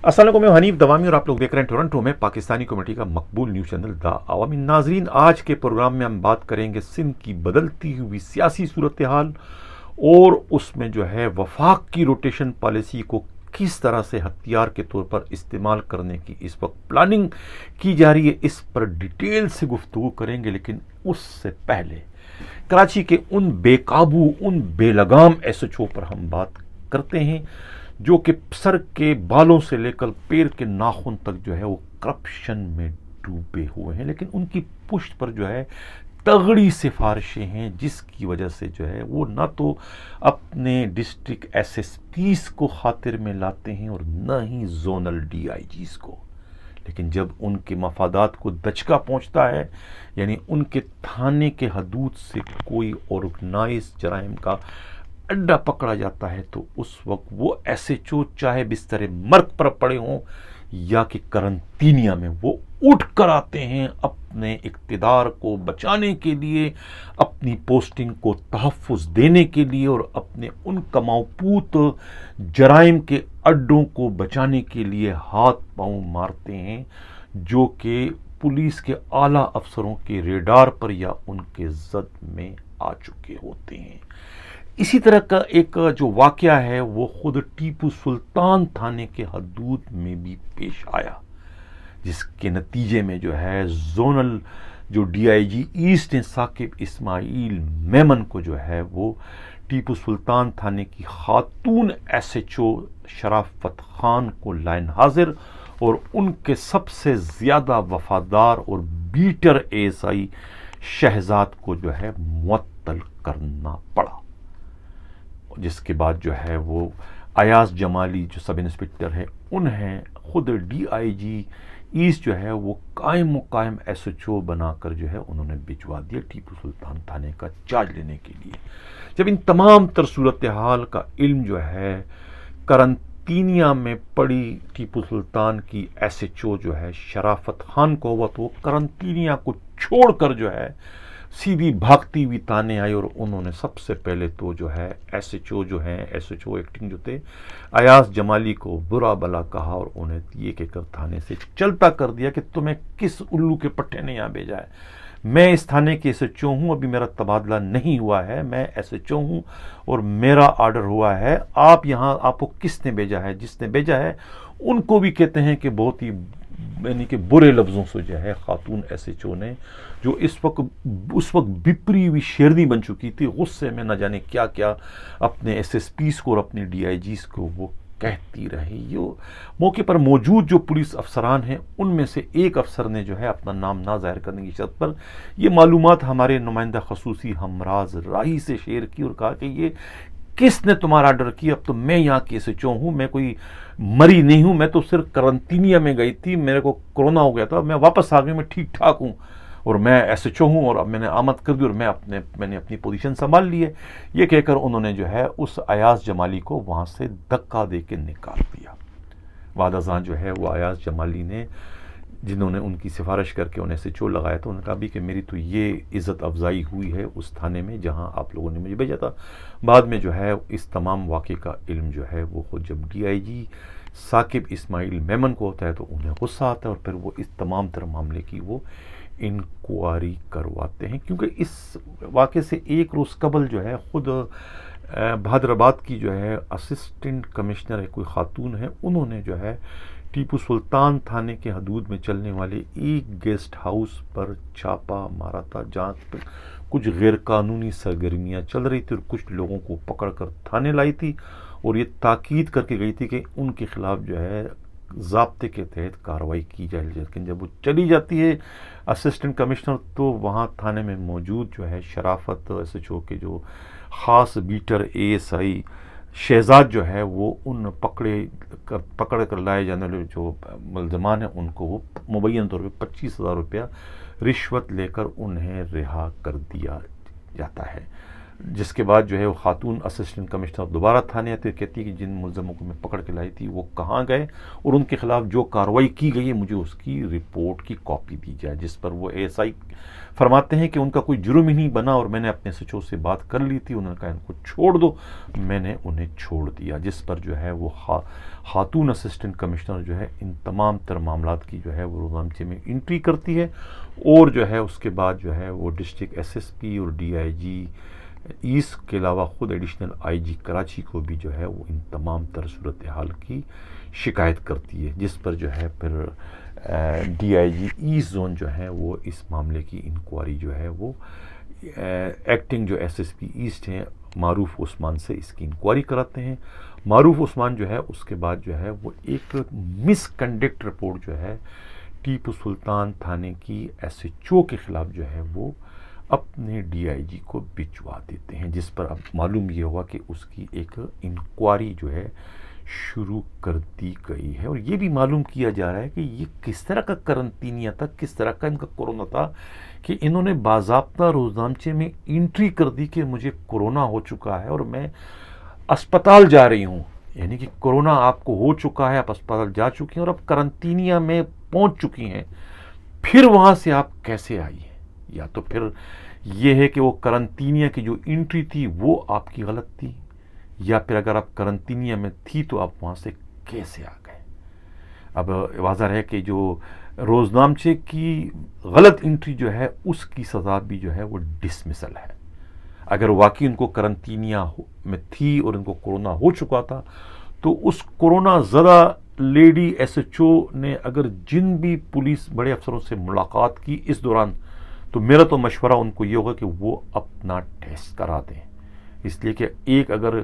السلام علیکم، میں حنیف دوامی اور آپ لوگ دیکھ رہے ہیں ٹورنٹو میں پاکستانی کمیونٹی کا مقبول نیوز چینل دا عوامی. ناظرین، آج کے پروگرام میں ہم بات کریں گے سندھ کی بدلتی ہوئی سیاسی صورتحال اور اس میں جو ہے وفاق کی روٹیشن پالیسی کو کس طرح سے ہتھیار کے طور پر استعمال کرنے کی اس وقت پلاننگ کی جا رہی ہے. اس پر ڈیٹیل سے گفتگو کریں گے، لیکن اس سے پہلے کراچی کے ان بے قابو، ان بے لگام ایس ایچ او پر ہم بات کرتے ہیں جو کہ سر کے بالوں سے لے کر پیر کے ناخن تک جو ہے وہ کرپشن میں ڈوبے ہوئے ہیں، لیکن ان کی پشت پر جو ہے تگڑی سفارشیں ہیں، جس کی وجہ سے جو ہے وہ نہ تو اپنے ڈسٹرکٹ ایس ایس پیز کو خاطر میں لاتے ہیں اور نہ ہی زونل ڈی آئی جیز کو. لیکن جب ان کے مفادات کو دچکا پہنچتا ہے، یعنی ان کے تھانے کے حدود سے کوئی آرگنائز جرائم کا اڈا پکڑا جاتا ہے، تو اس وقت وہ ایس ایچ او چاہے بستر مرگ پر پڑے ہوں یا کہ کرنطینیا میں، وہ اٹھ کر آتے ہیں اپنے اقتدار کو بچانے کے لیے، اپنی پوسٹنگ کو تحفظ دینے کے لیے اور اپنے ان کماؤپوت جرائم کے اڈوں کو بچانے کے لیے ہاتھ پاؤں مارتے ہیں جو کہ پولیس کے اعلیٰ افسروں کے ریڈار پر یا ان کے زد میں آ چکے ہوتے ہیں. اسی طرح کا ایک جو واقعہ ہے وہ خود ٹیپو سلطان تھانے کے حدود میں بھی پیش آیا، جس کے نتیجے میں جو ہے زونل جو ڈی آئی جی ایسٹ نے ثاقب اسماعیل میمن کو جو ہے وہ ٹیپو سلطان تھانے کی خاتون ایس ایچ او شرافت خان کو لائن حاضر اور ان کے سب سے زیادہ وفادار اور better A S I Shahzad کو جو ہے معطل کرنا پڑا، جس کے بعد جو ہے وہ ایاز جمالی جو سب انسپکٹر ہے انہیں خود ڈی آئی جی ایسٹ جو ہے وہ قائم و قائم ایس ایچ او بنا کر جو ہے انہوں نے بھجوا دیا ٹیپو سلطان تھانے کا چارج لینے کے لیے. جب ان تمام تر صورتحال کا علم جو ہے کرنطینیا میں پڑی ٹیپو سلطان کی ایس ایچ او جو ہے شرافت خان کو ہوا، تو وہ کرنطینیا کو چھوڑ کر جو ہے سیدھی بھاگتی ہوئی تانے آئی اور انہوں نے سب سے پہلے تو جو ہے ایس ایچ او جو ہیں ایس ایچ او ایکٹنگ جو تھے ایاز جمالی کو برا بلا کہا اور انہیں یہ کہہ کر تھانے سے چلتا کر دیا کہ تمہیں کس الو کے پٹھے نے یہاں بھیجا ہے. میں اس تھانے کے ایس ایچ او ہوں، ابھی میرا تبادلہ نہیں ہوا ہے، میں ایس ایچ او ہوں اور میرا آرڈر ہوا ہے. آپ یہاں آپ کو کس نے بھیجا ہے؟ جس نے بھیجا ہے ان کو بھی کہتے ہیں کہ بہت ہی یعنی کہ برے لفظوں سے جو ہے خاتون ایس ایچ او نے، جو اس وقت بپری ہوئی شیرنی بن چکی تھی، غصے میں نہ جانے کیا کیا اپنے ایس ایس پیز کو اور اپنے ڈی آئی جیز کو وہ کہتی رہی. یہ موقع پر موجود جو پولیس افسران ہیں ان میں سے ایک افسر نے جو ہے اپنا نام نہ ظاہر کرنے کی شرط پر یہ معلومات ہمارے نمائندہ خصوصی ہمراز راہی سے شیئر کی اور کہا کہ یہ کس نے تمہارا آرڈر کیا؟ اب تو میں یہاں کی ایس ایچ او ہوں، میں کوئی مری نہیں ہوں، میں تو صرف کرنطینیا میں گئی تھی، میرے کو کورونا ہو گیا تھا، میں واپس آ گئی، میں ٹھیک ٹھاک ہوں اور میں ایس ایچ او ہوں اور اب میں نے آمد کر دی اور میں نے اپنی پوزیشن سنبھال لی ہے. یہ کہہ کر انہوں نے جو ہے اس ایاز جمالی کو وہاں سے دھکا دے کے نکال دیا. بعد ازاں جو ہے وہ ایاز جمالی نے، جنہوں نے ان کی سفارش کر کے انہیں ایس ایچ او لگایا تھا، انہوں نے کہا بھی کہ میری تو یہ عزت افزائی ہوئی ہے اس تھانے میں جہاں آپ لوگوں نے مجھے بھیجا تھا. بعد میں جو ہے اس تمام واقعے کا علم جو ہے وہ خود جب ڈی آئی جی ثاقب اسماعیل میمن کو ہوتا ہے تو انہیں غصہ آتا ہے اور پھر وہ اس تمام تر معاملے کی وہ انکوائری کرواتے ہیں. کیونکہ اس واقعے سے ایک روز قبل جو ہے خود بہادر آباد کی جو ہے اسسٹنٹ کمشنر ہے، کوئی خاتون ہے، انہوں نے جو ہے ٹیپو سلطان تھانے کے حدود میں چلنے والے ایک گیسٹ ہاؤس پر چھاپا مارا تھا، جہاں پہ کچھ غیر قانونی سرگرمیاں چل رہی تھی اور کچھ لوگوں کو پکڑ کر تھانے لائی تھی اور یہ تاکید کر کے گئی تھی کہ ان کے خلاف جو ہے ضابطے کے تحت کارروائی کی جائے. لیکن جب وہ چلی جاتی ہے اسسٹنٹ کمشنر تو وہاں تھانے میں موجود جو ہے شرافت ایس ایچ او کے جو خاص better A S I Shahzad جو ہے وہ ان پکڑ کر لائے جانے والے جو ملزمان ہیں ان کو وہ مبینہ طور پہ 25,000 روپیہ رشوت لے کر انہیں رہا کر دیا جاتا ہے. جس کے بعد جو ہے وہ خاتون اسسٹنٹ کمشنر دوبارہ تھانے آتے، کہتی ہے کہ جن ملزموں کو میں پکڑ کے لائی تھی وہ کہاں گئے اور ان کے خلاف جو کارروائی کی گئی ہے مجھے اس کی رپورٹ کی کاپی دی جائے، جس پر وہ اے ایس آئی فرماتے ہیں کہ ان کا کوئی جرم ہی نہیں بنا اور میں نے اپنے سچوں سے بات کر لی تھی، انہوں نے کہا ان کو چھوڑ دو، میں نے انہیں چھوڑ دیا، جس پر جو ہے وہ خاتون اسسٹنٹ کمشنر جو ہے ان تمام تر معاملات کی جو ہے وہ روزنامچے میں انٹری کرتی ہے، اور جو ہے اس کے بعد جو ہے وہ ڈسٹرکٹ ایس ایس پی اور ڈی آئی جی ایسٹ کے علاوہ خود ایڈیشنل آئی جی کراچی کو بھی جو ہے وہ ان تمام تر صورتحال کی شکایت کرتی ہے، جس پر جو ہے پھر D I G east zone جو ہے وہ اس معاملے کی انکوائری جو ہے وہ ایکٹنگ جو ایس ایس پی ایسٹ ہیں معروف عثمان سے اس کی انکوائری کراتے ہیں۔ معروف عثمان جو ہے اس کے بعد جو ہے وہ ایک مس کنڈکٹ رپورٹ جو ہے ٹیپو سلطان تھانے کی ایس ایچ او کے خلاف جو ہے وہ اپنے ڈی آئی جی کو بھجوا دیتے ہیں، جس پر اب معلوم یہ ہوا کہ اس کی ایک انکوائری جو ہے شروع کر دی گئی ہے، اور یہ بھی معلوم کیا جا رہا ہے کہ یہ کس طرح کا قرنطینیہ تھا، کس طرح کا ان کا کورونا تھا کہ انہوں نے باضابطہ روزنامچے میں انٹری کر دی کہ مجھے کورونا ہو چکا ہے اور میں اسپتال جا رہی ہوں، یعنی کہ کورونا آپ کو ہو چکا ہے، آپ اسپتال جا چکی ہیں اور اب قرنطینیہ میں پہنچ چکی ہیں، پھر وہاں سے آپ کیسے آئی ہیں؟ یا تو پھر یہ ہے کہ وہ قرنطینیہ کی جو انٹری تھی وہ آپ کی غلط تھی، یا پھر اگر آپ قرنطینیہ میں تھی تو آپ وہاں سے کیسے آ گئے؟ اب واضح ہے کہ جو روزنامچے کی غلط انٹری جو ہے اس کی سزا بھی جو ہے وہ ڈسمسل ہے۔ اگر واقعی ان کو قرنطینیہ میں تھی اور ان کو کورونا ہو چکا تھا تو اس کورونا زدہ لیڈی ایس ایچ او نے اگر جن بھی پولیس بڑے افسروں سے ملاقات کی اس دوران، تو میرا تو مشورہ ان کو یہ ہوگا کہ وہ اپنا ٹیسٹ کرا دیں، اس لیے کہ ایک اگر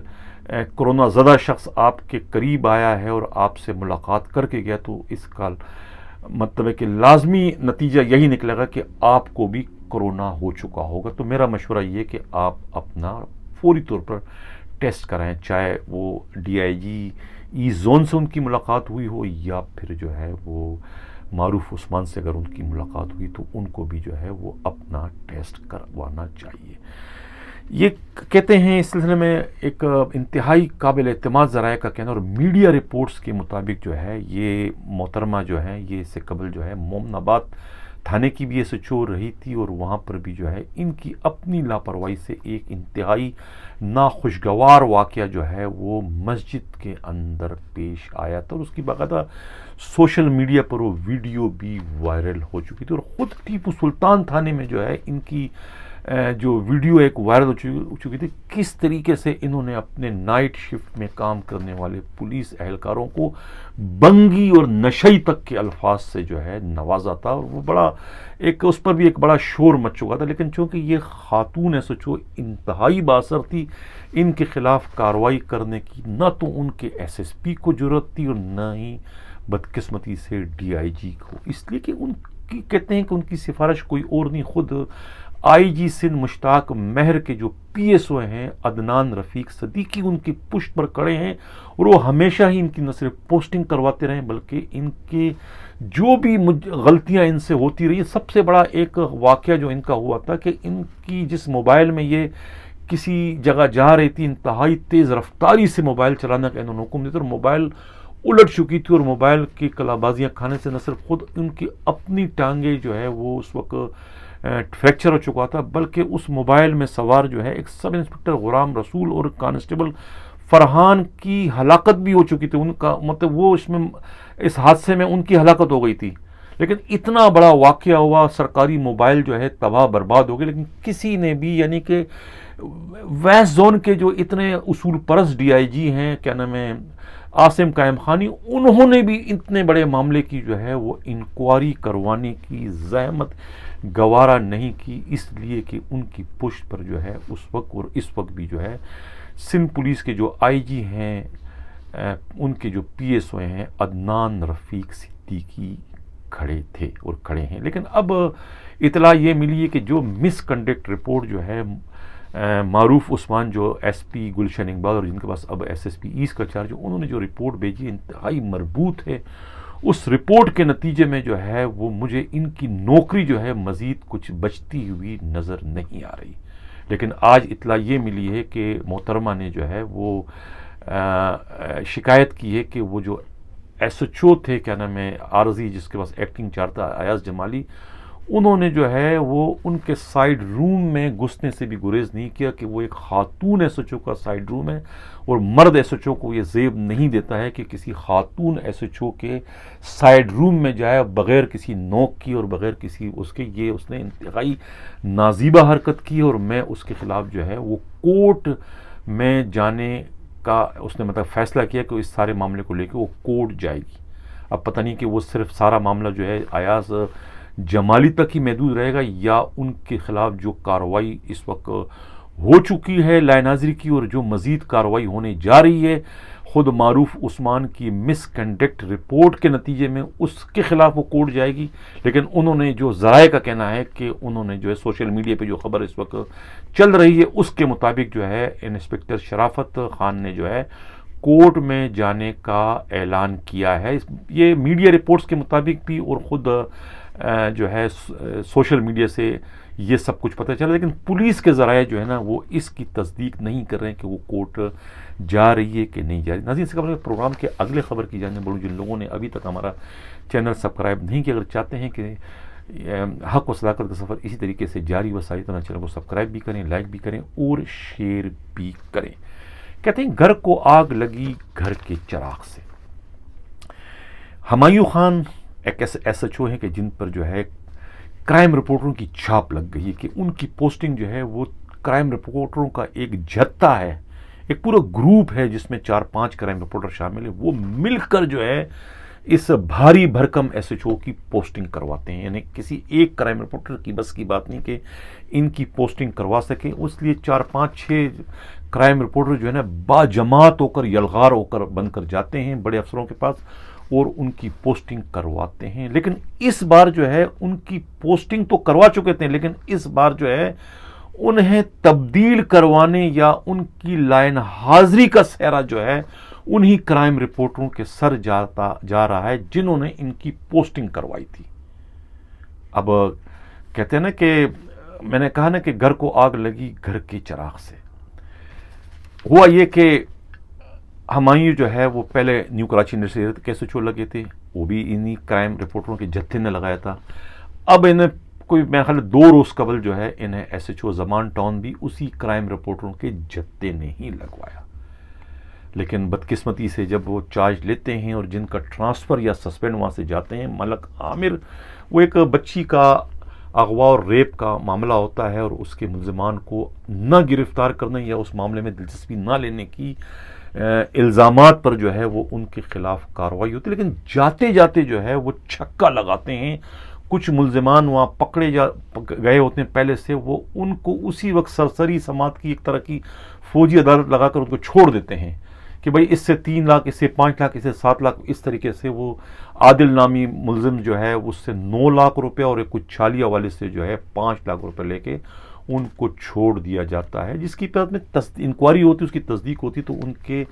کورونا زدہ شخص آپ کے قریب آیا ہے اور آپ سے ملاقات کر کے گیا تو اس کا مطلب ہے کہ لازمی نتیجہ یہی نکلے گا کہ آپ کو بھی کورونا ہو چکا ہوگا۔ تو میرا مشورہ یہ کہ آپ اپنا فوری طور پر ٹیسٹ کرائیں، چاہے وہ D I G E zone سے ان کی ملاقات ہوئی ہو یا پھر جو ہے وہ معروف عثمان سے اگر ان کی ملاقات ہوئی تو ان کو بھی جو ہے وہ اپنا ٹیسٹ کروانا چاہیے۔ یہ کہتے ہیں اس سلسلے میں ایک انتہائی قابل اعتماد ذرائع کا کہنا، اور میڈیا رپورٹس کے مطابق جو ہے یہ محترمہ جو ہے یہ اس سے قبل جو ہے مومن آباد تھانے کی بھی ایس ایچ او رہی تھی، اور وہاں پر بھی جو ہے ان کی اپنی لاپرواہی سے ایک انتہائی ناخوشگوار واقعہ جو ہے وہ مسجد کے اندر پیش آیا تھا، اور اس کی باقاعدہ سوشل میڈیا پر وہ ویڈیو بھی وائرل ہو چکی تھی، اور خود ٹیپو سلطان تھانے میں جو ہے ان کی جو ویڈیو ایک وائرل ہو چکی تھی، کس طریقے سے انہوں نے اپنے نائٹ شفٹ میں کام کرنے والے پولیس اہلکاروں کو بنگی اور نشئی تک کے الفاظ سے جو ہے نوازا تھا، اور وہ بڑا ایک اس پر بھی ایک بڑا شور مچ چکا تھا۔ لیکن چونکہ یہ خاتون ایس ایچ او انتہائی بااثر تھی، ان کے خلاف کارروائی کرنے کی نہ تو ان کے ایس ایس پی کو ضرورت تھی اور نہ ہی بدقسمتی سے ڈی آئی جی کو، اس لیے کہ ان کی کہتے ہیں کہ ان کی سفارش کوئی اور نہیں، خود آئی جی سندھ مشتاق مہر کے جو پی ایس او ہیں عدنان رفیق صدیقی ان کی پشت پر کھڑے ہیں، اور وہ ہمیشہ ہی ان کی نہ صرف پوسٹنگ کرواتے رہے بلکہ ان کے جو بھی غلطیاں ان سے ہوتی رہی۔ سب سے بڑا ایک واقعہ جو ان کا ہوا تھا کہ ان کی جس موبائل میں یہ کسی جگہ جا رہی تھی، انتہائی تیز رفتاری سے موبائل چلانا کا انہوں نے حکم دیا اور موبائل الٹ چکی تھی، اور موبائل کی کلابازیاں کھانے سے نہ صرف خود ان کی اپنی ٹانگیں جو ہے وہ اس وقت فریکچر ہو چکا تھا، بلکہ اس موبائل میں سوار جو ہے ایک سب انسپکٹر غلام رسول اور کانسٹیبل فرحان کی ہلاکت بھی ہو چکی تھی، ان کا مطلب وہ اس حادثے میں ان کی ہلاکت ہو گئی تھی۔ لیکن اتنا بڑا واقعہ ہوا، سرکاری موبائل جو ہے تباہ برباد ہو گئی، لیکن کسی نے بھی یعنی کہ ویسٹ زون کے جو اتنے اصول پرست ڈی آئی جی ہیں، کیا نام ہے عاصم قائم خانی، انہوں نے بھی اتنے بڑے معاملے کی جو ہے وہ انکوائری کروانے کی زحمت گوارا نہیں کی، اس لیے کہ ان کی پشت پر جو ہے اس وقت اور اس وقت بھی جو ہے سندھ پولیس کے جو آئی جی ہیں، ان کے جو پی ایس او ہیں عدنان رفیق صدیقی کھڑے تھے اور کھڑے ہیں۔ لیکن اب اطلاع یہ ملی ہے کہ جو مس کنڈکٹ رپورٹ جو ہے معروف عثمان جو ایس پی گلشن اقبال اور جن کے پاس اب ایس ایس پی ایسٹ کا چارج ہے، انہوں نے جو رپورٹ بھیجی انتہائی مربوط ہے، اس رپورٹ کے نتیجے میں جو ہے وہ مجھے ان کی نوکری جو ہے مزید کچھ بچتی ہوئی نظر نہیں آ رہی۔ لیکن آج اطلاع یہ ملی ہے کہ محترمہ نے جو ہے وہ شکایت کی ہے کہ وہ جو ایس ایچ او تھے، کیا نام ہے، عارضی، جس کے پاس ایکٹنگ چارج تھا، ایاز جمالی، انہوں نے جو ہے وہ ان کے سائڈ روم میں گھسنے سے بھی گریز نہیں کیا کہ وہ ایک خاتون ایس ایچ او کا سائڈ روم ہے، اور مرد ایس ایچ او کو یہ زیب نہیں دیتا ہے کہ کسی خاتون ایس ایچ او کے سائڈ روم میں جائے بغیر کسی نوک کی اور بغیر کسی اس کے. یہ اس نے انتہائی نازیبہ حرکت کی، اور میں اس کے خلاف جو ہے وہ کورٹ میں جانے کا اس نے مطلب فیصلہ کیا کہ اس سارے معاملے کو لے کے وہ کورٹ جائے گی. اب پتہ نہیں کہ وہ صرف سارا معاملہ جو ہے ایاز جمالی تک ہی محدود رہے گا، یا ان کے خلاف جو کارروائی اس وقت ہو چکی ہے لائے ناظری کی، اور جو مزید کارروائی ہونے جا رہی ہے خود معروف عثمان کی مس کنڈکٹ رپورٹ کے نتیجے میں، اس کے خلاف وہ کورٹ جائے گی. لیکن انہوں نے جو ذرائع کا کہنا ہے کہ انہوں نے جو ہے سوشل میڈیا پہ جو خبر اس وقت چل رہی ہے اس کے مطابق جو ہے انسپکٹر شرافت خان نے جو ہے کورٹ میں جانے کا اعلان کیا ہے. یہ میڈیا رپورٹس کے مطابق بھی، اور خود جو ہے سوشل میڈیا سے یہ سب کچھ پتہ چلا، لیکن پولیس کے ذرائع جو ہے نا وہ اس کی تصدیق نہیں کر رہے ہیں کہ وہ کورٹ جا رہی ہے کہ نہیں جا رہی. ناظرین، اس قبل پروگرام کے اگلے خبر کی جانب بڑھوں. جن لوگوں نے ابھی تک ہمارا چینل سبسکرائب نہیں کیا، اگر چاہتے ہیں کہ حق و صداقت کا سفر اسی طریقے سے جاری و ساری طرح چینل کو سبسکرائب بھی کریں، لائک بھی کریں اور شیئر بھی کریں. کہتے ہیں گھر کو آگ لگی گھر کے چراغ سے. ہمایوں خان ایک ایس ایچ او ہیں کہ جن پر جو ہے کرائم رپورٹروں کی چھاپ لگ گئی ہے کہ ان کی پوسٹنگ جو ہے وہ کرائم رپورٹروں کا ایک جتھا ہے، ایک پورا گروپ ہے جس میں 4-5 کرائم رپورٹر شامل ہیں، وہ مل کر جو ہے اس بھاری بھرکم ایس ایچ او کی پوسٹنگ کرواتے ہیں. یعنی کسی ایک کرائم رپورٹر کی بس کی بات نہیں کہ ان کی پوسٹنگ کروا سکیں، اس لیے 4-5-6 کرائم رپورٹر جو ہے نا باجماعت ہو کر، یلغار ہو کر بن کر جاتے ہیں بڑے افسروں کے پاس اور ان کی پوسٹنگ کرواتے ہیں. لیکن اس بار جو ہے ان کی پوسٹنگ تو کروا چکے تھے، لیکن اس بار جو ہے انہیں تبدیل کروانے یا ان کی لائن حاضری کا سہرا جو ہے انہی کرائم رپورٹروں کے سر جا رہا ہے جنہوں نے ان کی پوسٹنگ کروائی تھی. اب کہتے ہیں نا کہ میں نے کہا نا کہ گھر کو آگ لگی گھر کے چراغ سے. ہوا یہ کہ ہمایوں جو ہے وہ پہلے نیو کراچی انڈسٹریل کیسے چھوڑ لگے تھے، وہ بھی انہی کرائم رپورٹروں کے جتھے نے لگایا تھا. اب انہیں کوئی میرے خیال 2 روز قبل جو ہے انہیں ایس ایچ او زمان ٹاؤن بھی اسی کرائم رپورٹروں کے جتھے نے ہی لگوایا. لیکن بدقسمتی سے جب وہ چارج لیتے ہیں اور جن کا ٹرانسفر یا سسپینڈ وہاں سے جاتے ہیں، ملک عامر، وہ ایک بچی کا اغوا اور ریپ کا معاملہ ہوتا ہے اور اس کے ملزمان کو نہ گرفتار کرنے یا اس معاملے میں دلچسپی نہ لینے کی الزامات پر جو ہے وہ ان کے خلاف کارروائی ہوتی ہے. لیکن جاتے جاتے جو ہے وہ چھکا لگاتے ہیں. کچھ ملزمان وہاں پکڑے گئے ہوتے ہیں پہلے سے، وہ ان کو اسی وقت سرسری سماعت کی ایک طرح کی فوجی عدالت لگا کر ان کو چھوڑ دیتے ہیں کہ بھائی اس سے 3 لاکھ، اس سے 5 لاکھ، اس سے 7 لاکھ. اس طریقے سے وہ عادل نامی ملزم جو ہے اس سے 9 لاکھ روپے اور ایک کچھ چھالیا والے سے جو ہے 5 لاکھ روپے لے کے ان کو چھوڑ دیا جاتا ہے، جس کی بعد میں انکوائری ہوتی ہے، اس کی تصدیق ہوتی، تو ان کے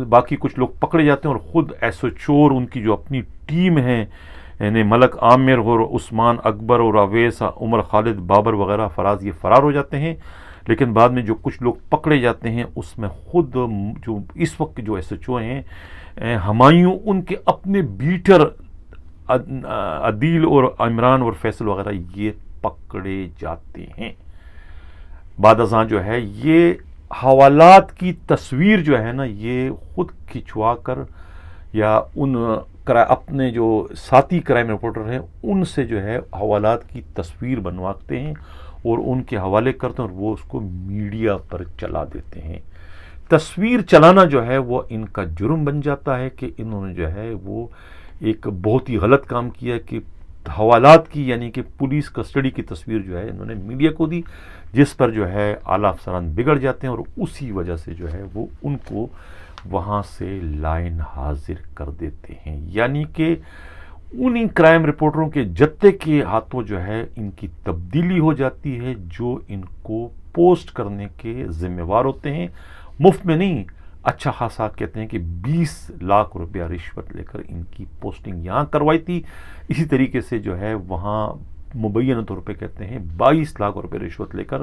باقی کچھ لوگ پکڑے جاتے ہیں اور خود ایس ایچ او اور ان کی جو اپنی ٹیم ہے، یعنی ملک عامر اور عثمان اکبر اور اویس، عمر خالد، بابر وغیرہ فراز، یہ فرار ہو جاتے ہیں. لیکن بعد میں جو کچھ لوگ پکڑے جاتے ہیں اس میں خود جو اس وقت جو ایس ایچ او ہیں ہمایوں، ان کے اپنے بیٹر عدیل اور عمران اور فیصل وغیرہ یہ پکڑے جاتے ہیں. بعد ازاں جو ہے یہ حوالات کی تصویر جو ہے نا یہ خود کھنچوا کر یا ان اپنے جو ساتھی کرائم رپورٹر ہیں ان سے جو ہے حوالات کی تصویر بنواتے ہیں اور ان کے حوالے کرتے ہیں اور وہ اس کو میڈیا پر چلا دیتے ہیں. تصویر چلانا جو ہے وہ ان کا جرم بن جاتا ہے کہ انہوں نے جو ہے وہ ایک بہت ہی غلط کام کیا کہ حوالات کی، یعنی کہ پولیس کسٹڈی کی تصویر جو ہے انہوں نے میڈیا کو دی، جس پر جو ہے اعلیٰ افسران بگڑ جاتے ہیں اور اسی وجہ سے جو ہے وہ ان کو وہاں سے لائن حاضر کر دیتے ہیں. یعنی کہ انہی کرائم رپورٹروں کے جتھے کے ہاتھوں جو ہے ان کی تبدیلی ہو جاتی ہے جو ان کو پوسٹ کرنے کے ذمہ وار ہوتے ہیں. مفت میں نہیں، اچھا خاصا کہتے ہیں کہ 20 لاکھ روپیہ رشوت لے کر ان کی پوسٹنگ یہاں کروائی تھی. اسی طریقے سے جو ہے وہاں مبینہ طور پہ کہتے ہیں 22 لاکھ روپے رشوت لے کر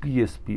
PSP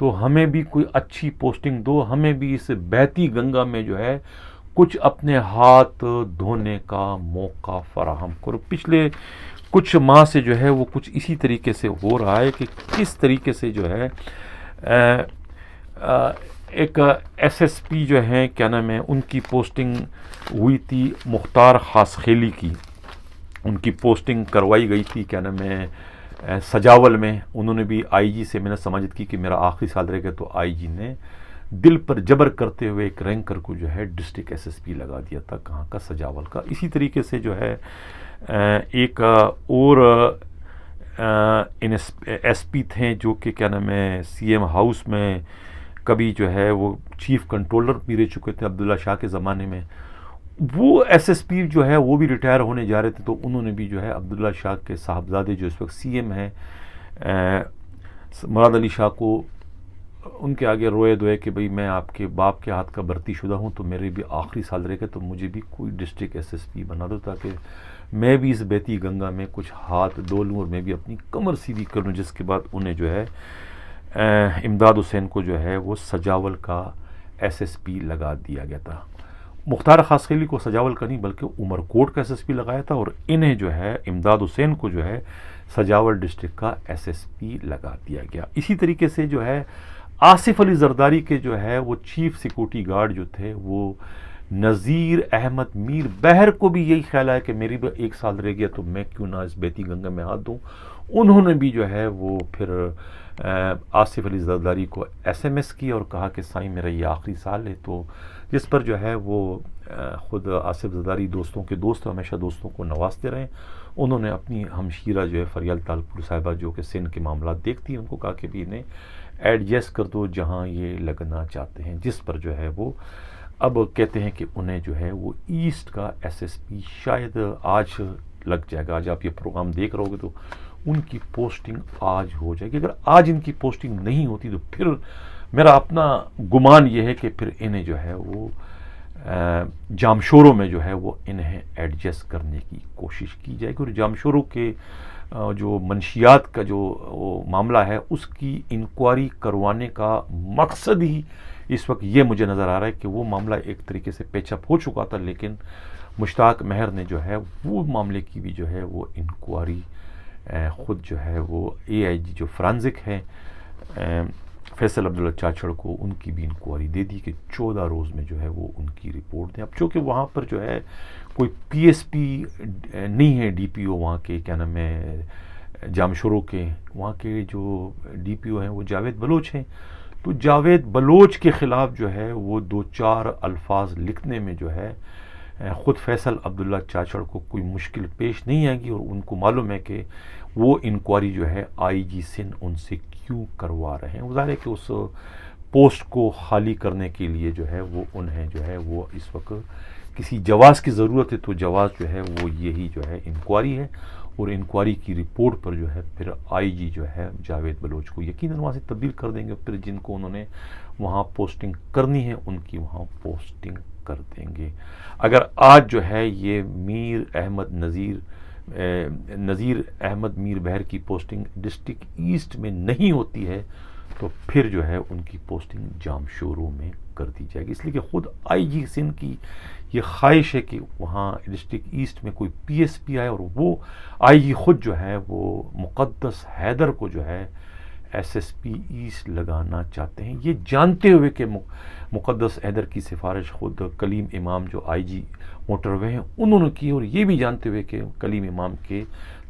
تو ہمیں بھی کوئی اچھی پوسٹنگ دو، ہمیں بھی اس بہتی گنگا میں جو ہے کچھ اپنے ہاتھ دھونے کا موقع فراہم کرو۔ پچھلے کچھ ماہ سے جو ہے وہ کچھ اسی طریقے سے ہو رہا ہے کہ کس طریقے سے جو ہے ایک ایس ایس پی جو ہیں کیا نام ہے ان کی پوسٹنگ ہوئی تھی، مختار خاصخیلی کی، ان کی پوسٹنگ کروائی گئی تھی کیا نام ہے سجاول میں۔ انہوں نے بھی آئی جی سے میں نے سماجت کی کہ میرا آخری سال رہ گیا، تو آئی جی نے دل پر جبر کرتے ہوئے ایک رینکر کو جو ہے ڈسٹرکٹ ایس ایس پی لگا دیا تھا، کہاں کا، سجاول کا۔ اسی طریقے سے جو ہے ایک اور ایس پی تھے جو کہ کیا نام ہے سی ایم ہاؤس میں کبھی جو ہے وہ چیف کنٹرولر بھی رہ چکے تھے عبداللہ شاہ کے زمانے میں، وہ ایس ایس پی جو ہے وہ بھی ریٹائر ہونے جا رہے تھے، تو انہوں نے بھی جو ہے عبداللہ شاہ کے صاحبزادے جو اس وقت سی ایم ہیں مراد علی شاہ کو ان کے آگے روئے دوئے کہ بھئی میں آپ کے باپ کے ہاتھ کا برتی شدہ ہوں، تو میرے بھی آخری سال رہ گئے، تو مجھے بھی کوئی ڈسٹرکٹ ایس ایس پی بنا دو تاکہ میں بھی اس بہتی گنگا میں کچھ ہاتھ دھو لوں اور میں بھی اپنی کمر سیدھی کر لوں۔ جس کے بعد انہیں جو ہے امداد حسین کو جو ہے وہ سجاول کا ایس ایس پی لگا دیا گیا تھا۔ مختار خاصخیلی کو سجاول کا نہیں بلکہ عمر کوٹ کا ایس ایس پی لگایا تھا، اور انہیں جو ہے امداد حسین کو جو ہے سجاول ڈسٹرکٹ کا ایس ایس پی لگا دیا گیا۔ اسی طریقے سے جو ہے آصف علی زرداری کے جو ہے وہ چیف سیکورٹی گارڈ جو تھے وہ نذیر احمد میر بہر کو بھی یہی خیال ہے کہ میری بھی ایک سال رہ گیا تو میں کیوں نہ اس بہتی گنگا میں ہاتھ دوں۔ انہوں نے بھی جو ہے وہ پھر آصف علی زرداری کو ایس ایم ایس کی اور کہا کہ سائیں میرا یہ آخری سال ہے، تو جس پر جو ہے وہ خود آصف زرداری دوستوں کے دوست ہمیشہ دوستوں کو نوازتے رہے۔ انہوں نے اپنی ہمشیرہ جو ہے فریال تالپور صاحبہ جو کہ سندھ کے معاملات دیکھتی ہیں ان کو کہا کہ بھی انہیں ایڈجسٹ کر دو جہاں یہ لگنا چاہتے ہیں، جس پر جو ہے وہ اب کہتے ہیں کہ انہیں جو ہے وہ ایسٹ کا ایس ایس پی شاید آج لگ جائے گا۔ آج آپ یہ پروگرام دیکھ رہے ہوگے تو ان کی پوسٹنگ آج ہو جائے گی۔ اگر آج ان کی پوسٹنگ نہیں ہوتی تو پھر میرا اپنا گمان یہ ہے کہ پھر انہیں جو ہے وہ جامشوروں میں جو ہے وہ انہیں ایڈجسٹ کرنے کی کوشش کی جائے گی، اور جامشوروں کے جو منشیات کا جو معاملہ ہے اس کی انکوائری کروانے کا مقصد ہی اس وقت یہ مجھے نظر آ رہا ہے کہ وہ معاملہ ایک طریقے سے پیچ اپ ہو چکا تھا، لیکن مشتاق مہر نے جو ہے وہ معاملے کی بھی جو ہے وہ انکوائری خود جو ہے وہ اے آئی جی جو فرانزک ہے فیصل عبداللہ چاچڑ کو ان کی بھی انکوائری دے دی کہ 14 روز میں جو ہے وہ ان کی رپورٹ دیں۔ اب چونکہ وہاں پر جو ہے کوئی پی ایس پی نہیں ہے، ڈی پی او وہاں کے کیا نام ہے جامشوروں کے، وہاں کے جو ڈی پی او ہیں وہ جاوید بلوچ ہیں، تو جاوید بلوچ کے خلاف جو ہے وہ 2-4 الفاظ لکھنے میں جو ہے خود فیصل عبداللہ چاچڑ کو کوئی مشکل پیش نہیں آئے گی، اور ان کو معلوم ہے کہ وہ انکوائری جو ہے آئی جی سندھ ان سے کیوں کروا رہے ہیں۔ ظاہر ہے کہ اس پوسٹ کو خالی کرنے کے لیے جو ہے وہ انہیں جو ہے وہ اس وقت کسی جواز کی ضرورت ہے، تو جواز جو ہے وہ یہی جو ہے انکوائری ہے، اور انکوائری کی رپورٹ پر جو ہے پھر آئی جی جو ہے جاوید بلوچ کو یقیناً وہاں سے تبدیل کر دیں گے، پھر جن کو انہوں نے وہاں پوسٹنگ کرنی ہے ان کی وہاں پوسٹنگ کر دیں گے۔ اگر آج جو ہے یہ نذیر احمد میر بہر کی پوسٹنگ ڈسٹرکٹ ایسٹ میں نہیں ہوتی ہے تو پھر جو ہے ان کی پوسٹنگ جامشوروں میں کر دی جائے گی، اس لیے کہ خود آئی جی سندھ کی یہ خواہش ہے کہ وہاں ڈسٹرکٹ ایسٹ میں کوئی پی ایس پی آئے، اور وہ آئی جی خود جو ہے وہ مقدس حیدر کو جو ہے ایس ایس پی ایسٹ لگانا چاہتے ہیں، یہ جانتے ہوئے کہ مقدس حیدر کی سفارش خود کلیم امام جو آئی جی موٹر وے ہیں انہوں نے کی، اور یہ بھی جانتے ہوئے کہ کلیم امام کے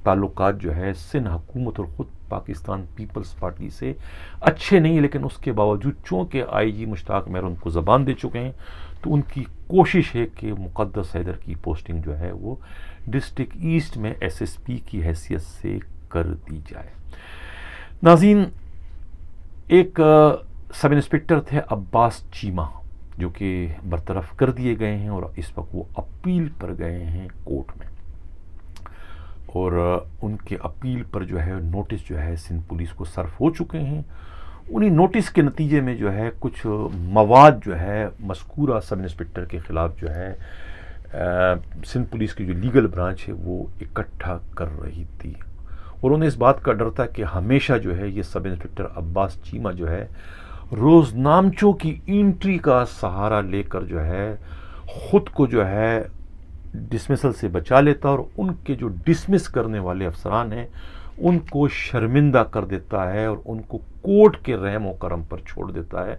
تعلقات جو ہے سندھ حکومت اور خود پاکستان پیپلز پارٹی سے اچھے نہیں، لیکن اس کے باوجود چونکہ آئی جی مشتاق مہر ان کو زبان دے چکے ہیں تو ان کی کوشش ہے کہ مقدس حیدر کی پوسٹنگ جو ہے وہ ڈسٹرکٹ ایسٹ میں ایس ایس پی کی حیثیت سے کر دی جائے۔ ناظرین، ایک سب انسپکٹر تھے عباس چیمہ جو کہ برطرف کر دیے گئے ہیں، اور اس وقت وہ اپیل پر گئے ہیں کورٹ میں، اور ان کے اپیل پر جو ہے نوٹس جو ہے سندھ پولیس کو صرف ہو چکے ہیں۔ انہیں نوٹس کے نتیجے میں جو ہے کچھ مواد جو ہے مذکورہ سب انسپکٹر کے خلاف جو ہے سندھ پولیس کی جو لیگل برانچ ہے وہ اکٹھا کر رہی تھی۔ اور انہیں اس بات کا ڈر تھا کہ ہمیشہ جو ہے یہ سب انسپکٹر عباس چیمہ جو ہے روزنامچوں کی انٹری کا سہارا لے کر جو ہے خود کو جو ہے ڈسمسل سے بچا لیتا اور ان کے جو ڈسمس کرنے والے افسران ہیں ان کو شرمندہ کر دیتا ہے اور ان کو کورٹ کے رحم و کرم پر چھوڑ دیتا ہے.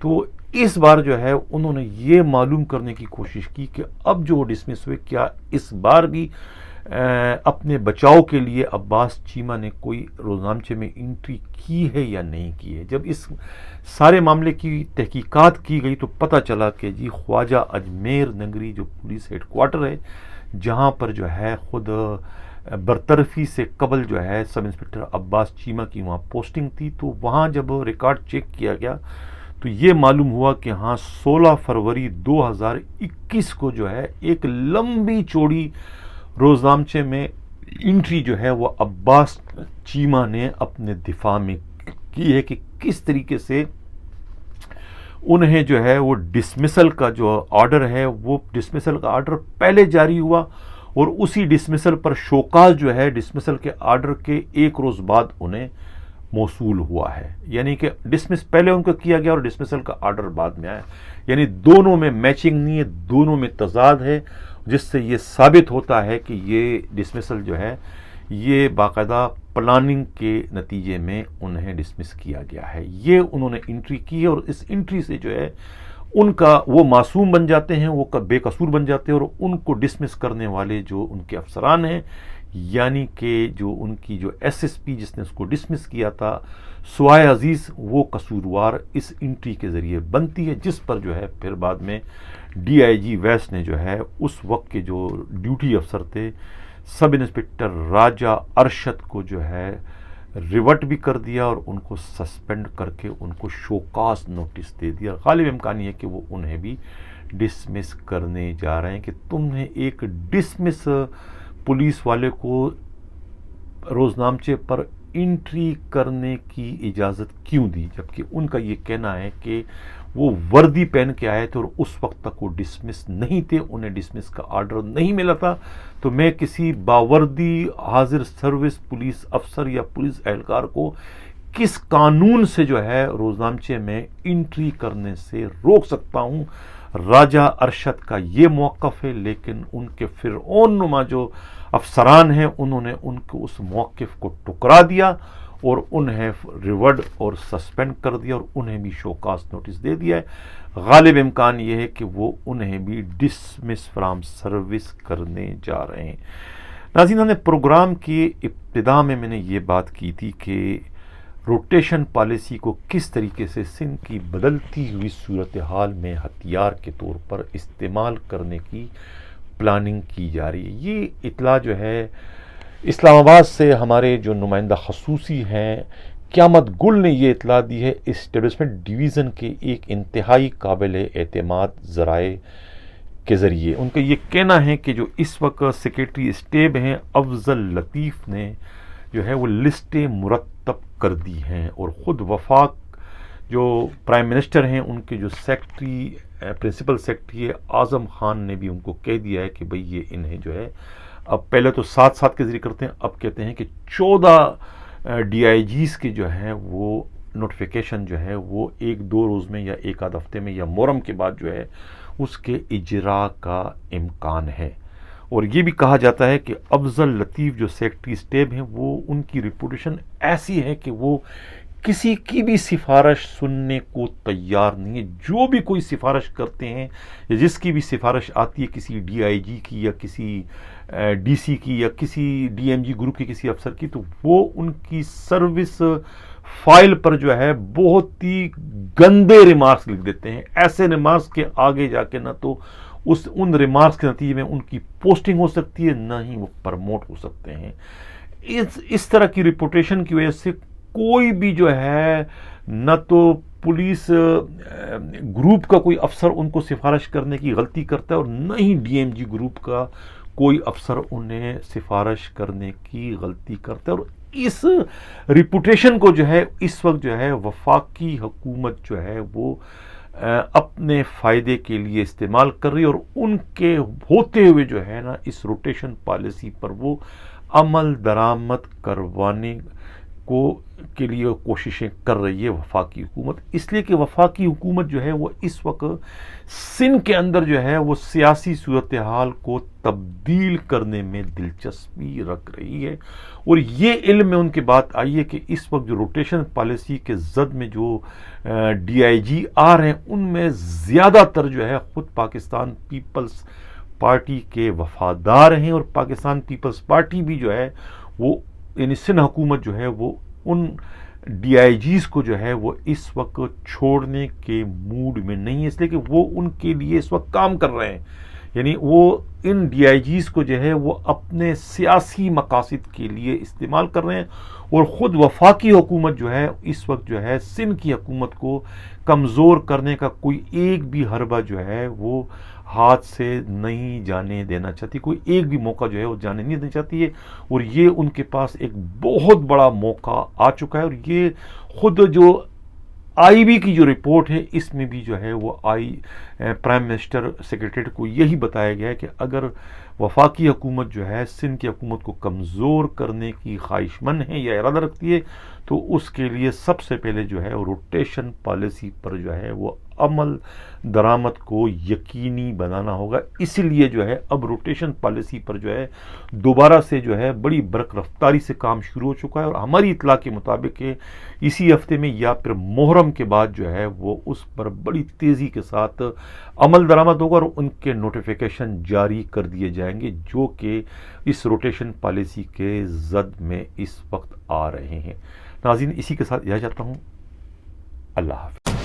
تو اس بار جو ہے انہوں نے یہ معلوم کرنے کی کوشش کی کہ اب جو ڈسمس ہوئے کیا اس بار بھی اپنے بچاؤ کے لیے عباس چیمہ نے کوئی روزنامچے میں انٹری کی ہے یا نہیں کی ہے. جب اس سارے معاملے کی تحقیقات کی گئی تو پتہ چلا کہ جی خواجہ اجمیر نگری جو پولیس ہیڈ کوارٹر ہے جہاں پر جو ہے خود برطرفی سے قبل جو ہے سب انسپکٹر عباس چیمہ کی وہاں پوسٹنگ تھی، تو وہاں جب ریکارڈ چیک کیا گیا تو یہ معلوم ہوا کہ ہاں 16 فروری 2021 کو جو ہے ایک لمبی چوڑی روزنامچے میں انٹری جو ہے وہ عباس چیمہ نے اپنے دفاع میں کی ہے کہ کس طریقے سے انہیں جو ہے وہ ڈسمسل کا جو آرڈر ہے وہ ڈسمسل کا آرڈر پہلے جاری ہوا اور اسی ڈسمسل پر شوکاز جو ہے ڈسمسل کے آرڈر کے ایک روز بعد انہیں موصول ہوا ہے. یعنی کہ ڈسمس پہلے ان کو کیا گیا اور ڈسمسل کا آرڈر بعد میں آیا. یعنی دونوں میں میچنگ نہیں ہے، دونوں میں تضاد ہے، جس سے یہ ثابت ہوتا ہے کہ یہ ڈسمسل جو ہے یہ باقاعدہ پلاننگ کے نتیجے میں انہیں ڈسمس کیا گیا ہے. یہ انہوں نے انٹری کی ہے اور اس انٹری سے جو ہے ان کا وہ معصوم بن جاتے ہیں، وہ بے قصور بن جاتے ہیں اور ان کو ڈسمس کرنے والے جو ان کے افسران ہیں یعنی کہ جو ان کی جو ایس ایس پی جس نے اس کو ڈسمس کیا تھا سوائے عزیز، وہ قصوروار اس انٹری کے ذریعے بنتی ہے، جس پر جو ہے پھر بعد میں ڈی آئی جی ویسٹ نے جو ہے اس وقت کے جو ڈیوٹی افسر تھے سب انسپکٹر راجہ ارشد کو جو ہے ریورٹ بھی کر دیا اور ان کو سسپینڈ کر کے ان کو شوکاز نوٹس دے دیا. غالب امکان یہ ہے کہ وہ انہیں بھی ڈسمس کرنے جا رہے ہیں کہ تم نے ایک ڈسمس پولیس والے کو روزنامچے پر انٹری کرنے کی اجازت کیوں دی، جبکہ ان کا یہ کہنا ہے کہ وہ وردی پہن کے آئے تھے اور اس وقت تک وہ ڈسمس نہیں تھے، انہیں ڈسمس کا آرڈر نہیں ملا تھا. تو میں کسی باوردی حاضر سروس پولیس افسر یا پولیس اہلکار کو کس قانون سے جو ہے روزنامچے میں انٹری کرنے سے روک سکتا ہوں؟ راجہ ارشد کا یہ موقف ہے، لیکن ان کے فرعون نما جو افسران ہیں انہوں نے ان کو اس موقف کو ٹکرا دیا اور انہیں ریورڈ اور سسپینڈ کر دیا اور انہیں بھی شوکاز نوٹس دے دیا ہے. غالب امکان یہ ہے کہ وہ انہیں بھی ڈسمس فرام سروس کرنے جا رہے ہیں. ناظرین، نے پروگرام کی ابتدا میں نے یہ بات کی تھی کہ روٹیشن پالیسی کو کس طریقے سے سندھ کی بدلتی ہوئی صورتحال میں ہتھیار کے طور پر استعمال کرنے کی پلاننگ کی جا رہی ہے. یہ اطلاع جو ہے اسلام آباد سے ہمارے جو نمائندہ خصوصی ہیں قیامت گل نے یہ اطلاع دی ہے اسٹیبلشمنٹ ڈویژن کے ایک انتہائی قابل اعتماد ذرائع کے ذریعے. ان کا یہ کہنا ہے کہ جو اس وقت سیکریٹری اسٹیب ہیں افضل لطیف نے جو ہے وہ لسٹیں مرتب کر دی ہیں اور خود وفاق جو پرائم منسٹر ہیں ان کے جو secretary principal secretary Azam Khan نے بھی ان کو کہہ دیا ہے کہ بھئی یہ انہیں جو ہے اب پہلے تو 7 کے ذریعے کرتے ہیں، اب کہتے ہیں کہ 14 ڈی آئی جیز کے جو ہیں وہ نوٹیفیکیشن جو ہے وہ 1-2 روز میں یا ایک آدھ ہفتے میں یا محرم کے بعد جو ہے اس کے اجراء کا امکان ہے. اور یہ بھی کہا جاتا ہے کہ افضل لطیف جو سیکرٹری اسٹیب ہیں وہ ان کی ریپوٹیشن ایسی ہے کہ وہ کسی کی بھی سفارش سننے کو تیار نہیں ہے. جو بھی کوئی سفارش کرتے ہیں یا جس کی بھی سفارش آتی ہے کسی ڈی آئی جی کی یا کسی ڈی سی کی یا کسی ڈی ایم جی گروپ کے کسی افسر کی، تو وہ ان کی سروس فائل پر جو ہے بہت ہی گندے ریمارکس لکھ دیتے ہیں. ایسے ریمارکس کے آگے جا کے نہ تو ان ریمارکس کے نتیجے میں ان کی پوسٹنگ ہو سکتی ہے نہ ہی وہ پرموٹ ہو سکتے ہیں. اس طرح کی ریپوٹیشن کی وجہ سے کوئی بھی جو ہے نہ تو پولیس گروپ کا کوئی افسر ان کو سفارش کرنے کی غلطی کرتا ہے اور نہ ہی ڈی ایم جی گروپ کا کوئی افسر انہیں سفارش کرنے کی غلطی کرتا ہے. اور اس ریپوٹیشن کو جو ہے اس وقت جو ہے وفاقی حکومت جو ہے وہ اپنے فائدے کے لیے استعمال کر رہی ہے، اور ان کے ہوتے ہوئے جو ہے نا اس روٹیشن پالیسی پر وہ عمل درآمد کروانے کے لیے کوششیں کر رہی ہے وفاقی حکومت، اس لیے کہ وفاقی حکومت جو ہے وہ اس وقت سندھ کے اندر جو ہے وہ سیاسی صورتحال کو تبدیل کرنے میں دلچسپی رکھ رہی ہے، اور یہ علم میں ان کے بات آئی ہے کہ اس وقت جو روٹیشن پالیسی کے زد میں جو ڈی آئی جی آ رہے ہیں ان میں زیادہ تر جو ہے خود پاکستان پیپلز پارٹی کے وفادار ہیں، اور پاکستان پیپلز پارٹی بھی جو ہے وہ یعنی سندھ حکومت جو ہے وہ ان ڈی آئی جیز کو جو ہے وہ اس وقت چھوڑنے کے موڈ میں نہیں ہے، اس لیے کہ وہ ان کے لیے اس وقت کام کر رہے ہیں، یعنی وہ ان ڈی آئی جیز کو جو ہے وہ اپنے سیاسی مقاصد کے لیے استعمال کر رہے ہیں، اور خود وفاقی حکومت جو ہے اس وقت جو ہے سندھ کی حکومت کو کمزور کرنے کا کوئی ایک بھی حربہ جو ہے وہ ہاتھ سے نہیں جانے دینا چاہتی، کوئی ایک بھی موقع جو ہے وہ جانے نہیں دینا چاہتی ہے، اور یہ ان کے پاس ایک بہت بڑا موقع آ چکا ہے، اور یہ خود جو آئی بی کی جو رپورٹ ہے اس میں بھی جو ہے وہ پرائم منسٹر سیکریٹریٹ کو یہی بتایا گیا ہے کہ اگر وفاقی حکومت جو ہے سندھ کی حکومت کو کمزور کرنے کی خواہش مند ہے یا ارادہ رکھتی ہے تو اس کے لیے سب سے پہلے جو ہے روٹیشن پالیسی پر جو ہے وہ عمل درآمد کو یقینی بنانا ہوگا، اسی لیے جو ہے اب روٹیشن پالیسی پر جو ہے دوبارہ سے جو ہے بڑی برق رفتاری سے کام شروع ہو چکا ہے، اور ہماری اطلاع کے مطابق کہ اسی ہفتے میں یا پھر محرم کے بعد جو ہے وہ اس پر بڑی تیزی کے ساتھ عمل درآمد ہوگا، اور ان کے نوٹیفیکیشن جاری کر دیے جائیں گے جو کہ اس روٹیشن پالیسی کے زد میں اس وقت آ رہے ہیں۔ ناظرین، اسی کے ساتھ اجازت چاہتا ہوں، اللہ حافظ۔